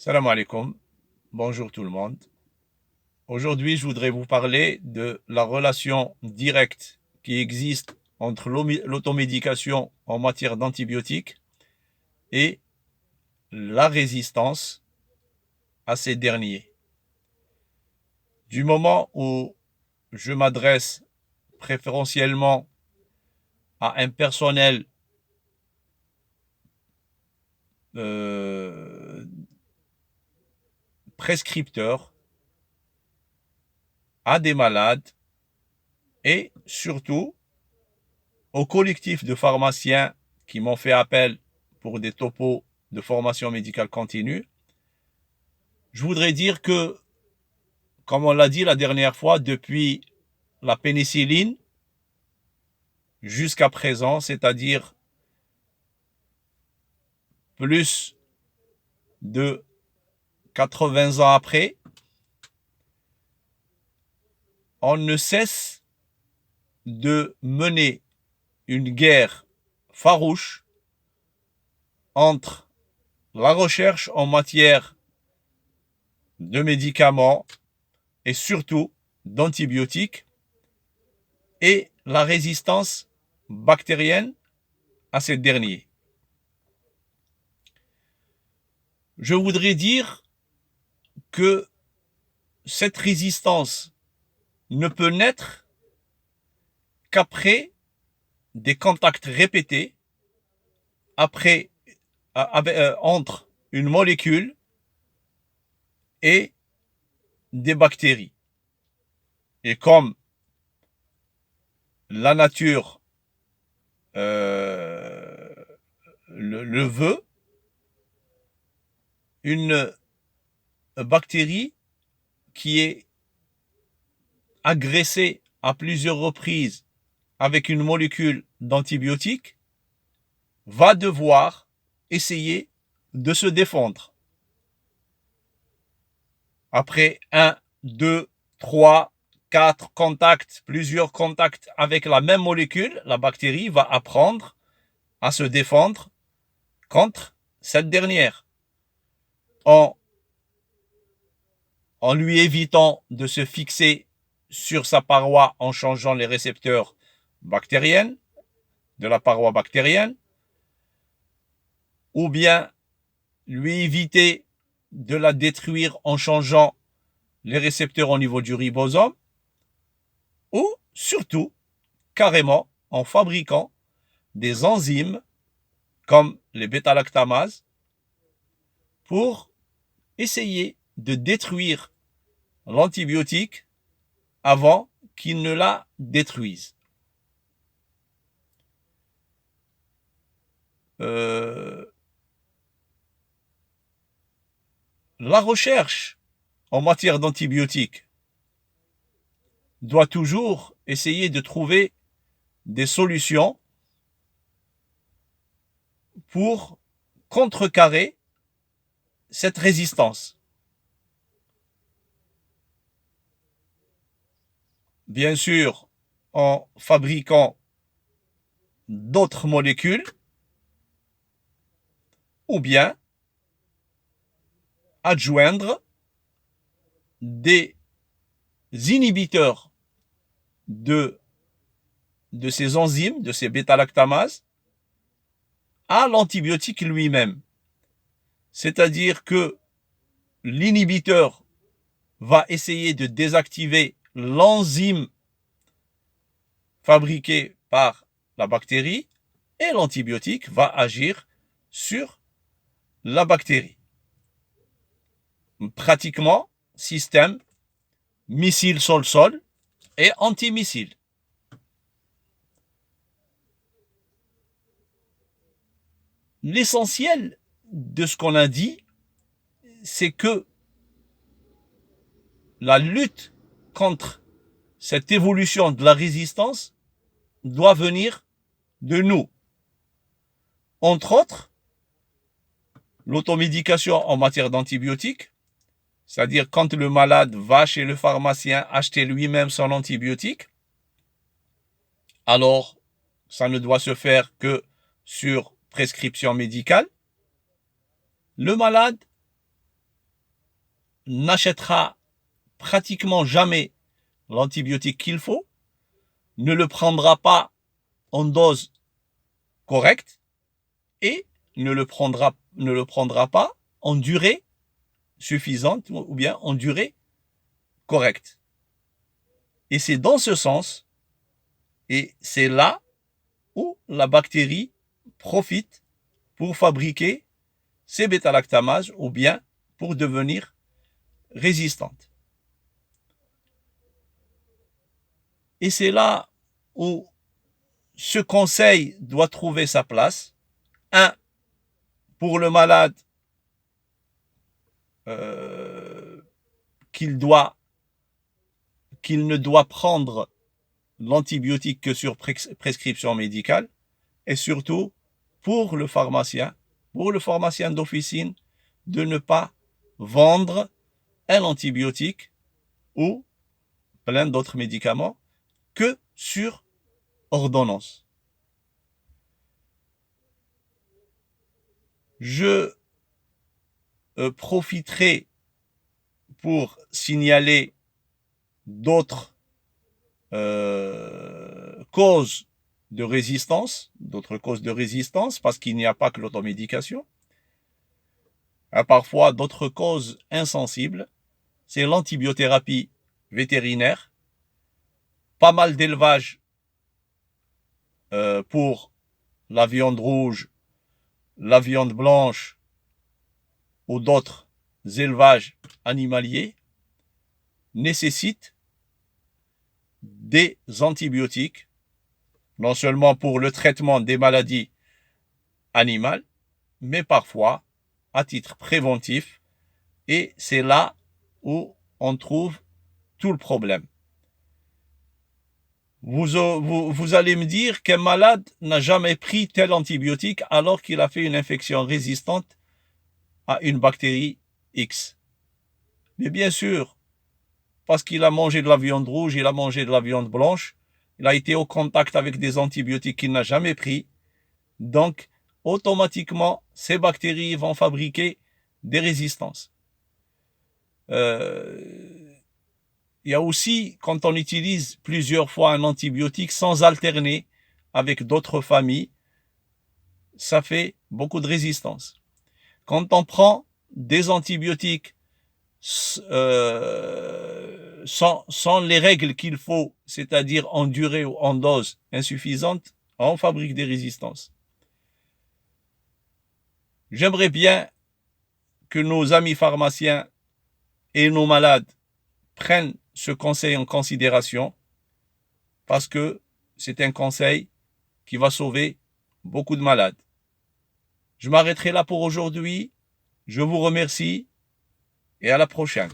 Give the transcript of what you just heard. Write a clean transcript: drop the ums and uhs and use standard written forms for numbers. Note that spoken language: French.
Salam alaikum, bonjour tout le monde. Aujourd'hui, je voudrais vous parler de la relation directe qui existe entre l'automédication en matière d'antibiotiques et la résistance à ces derniers. Du moment où je m'adresse préférentiellement à un personnel euh, prescripteur, à des malades et surtout au collectif de pharmaciens qui m'ont fait appel pour des topos de formation médicale continue, je voudrais dire que, comme on l'a dit la dernière fois, depuis la pénicilline jusqu'à présent, c'est-à-dire plus de 80 ans après, on ne cesse de mener une guerre farouche entre la recherche en matière de médicaments et surtout d'antibiotiques et la résistance bactérienne à ces derniers. Je voudrais dire que cette résistance ne peut naître qu'après des contacts répétés entre une molécule et des bactéries. Et comme la nature le veut, une bactérie qui est agressée à plusieurs reprises avec une molécule d'antibiotique va devoir essayer de se défendre. Après 1, 2, 3, 4 contacts, plusieurs contacts avec la même molécule, la bactérie va apprendre à se défendre contre cette dernière en, en lui évitant de se fixer sur sa paroi en changeant les récepteurs bactériennes, de la paroi bactérienne, ou bien lui éviter de la détruire en changeant les récepteurs au niveau du ribosome, ou surtout, carrément, en fabriquant des enzymes comme les bêta-lactamases pour essayer de détruire l'antibiotique avant qu'il ne la détruise. La recherche en matière d'antibiotiques doit toujours essayer de trouver des solutions pour contrecarrer cette résistance. Bien sûr, en fabriquant d'autres molécules ou bien adjoindre des inhibiteurs de ces enzymes, de ces bêta-lactamases, à l'antibiotique lui-même. C'est-à-dire que l'inhibiteur va essayer de désactiver l'enzyme fabriquée par la bactérie et l'antibiotique va agir sur la bactérie. Pratiquement, système missile sol-sol et antimissile. L'essentiel de ce qu'on a dit, c'est que la lutte contre cette évolution de la résistance doit venir de nous. Entre autres, l'automédication en matière d'antibiotiques, c'est-à-dire quand le malade va chez le pharmacien acheter lui-même son antibiotique, alors ça ne doit se faire que sur prescription médicale. Le malade n'achètera pratiquement jamais l'antibiotique qu'il faut, ne le prendra pas en dose correcte et ne le prendra pas en durée suffisante ou bien en durée correcte. Et c'est dans ce sens, et c'est là où la bactérie profite pour fabriquer ces bêta-lactamases ou bien pour devenir résistante. Et c'est là où ce conseil doit trouver sa place. Un, pour le malade, qu'il ne doit prendre l'antibiotique que sur prescription médicale, et surtout pour le pharmacien d'officine, de ne pas vendre un antibiotique ou plein d'autres médicaments que sur ordonnance. Je profiterai pour signaler d'autres causes de résistance, parce qu'il n'y a pas que l'automédication. Parfois, d'autres causes insensibles, c'est l'antibiothérapie vétérinaire, pas mal d'élevage pour la viande rouge, la viande blanche ou d'autres élevages animaliers nécessitent des antibiotiques, non seulement pour le traitement des maladies animales, mais parfois à titre préventif, et c'est là où on trouve tout le problème. Vous allez me dire qu'un malade n'a jamais pris tel antibiotique alors qu'il a fait une infection résistante à une bactérie X. Mais bien sûr, parce qu'il a mangé de la viande rouge, il a mangé de la viande blanche, il a été au contact avec des antibiotiques qu'il n'a jamais pris, donc automatiquement, ces bactéries vont fabriquer des résistances. Il y a aussi, quand on utilise plusieurs fois un antibiotique sans alterner avec d'autres familles, ça fait beaucoup de résistance. Quand on prend des antibiotiques sans les règles qu'il faut, c'est-à-dire en durée ou en dose insuffisante, on fabrique des résistances. J'aimerais bien que nos amis pharmaciens et nos malades prennent ce conseil en considération, parce que c'est un conseil qui va sauver beaucoup de malades. Je m'arrêterai là pour aujourd'hui. Je vous remercie et à la prochaine.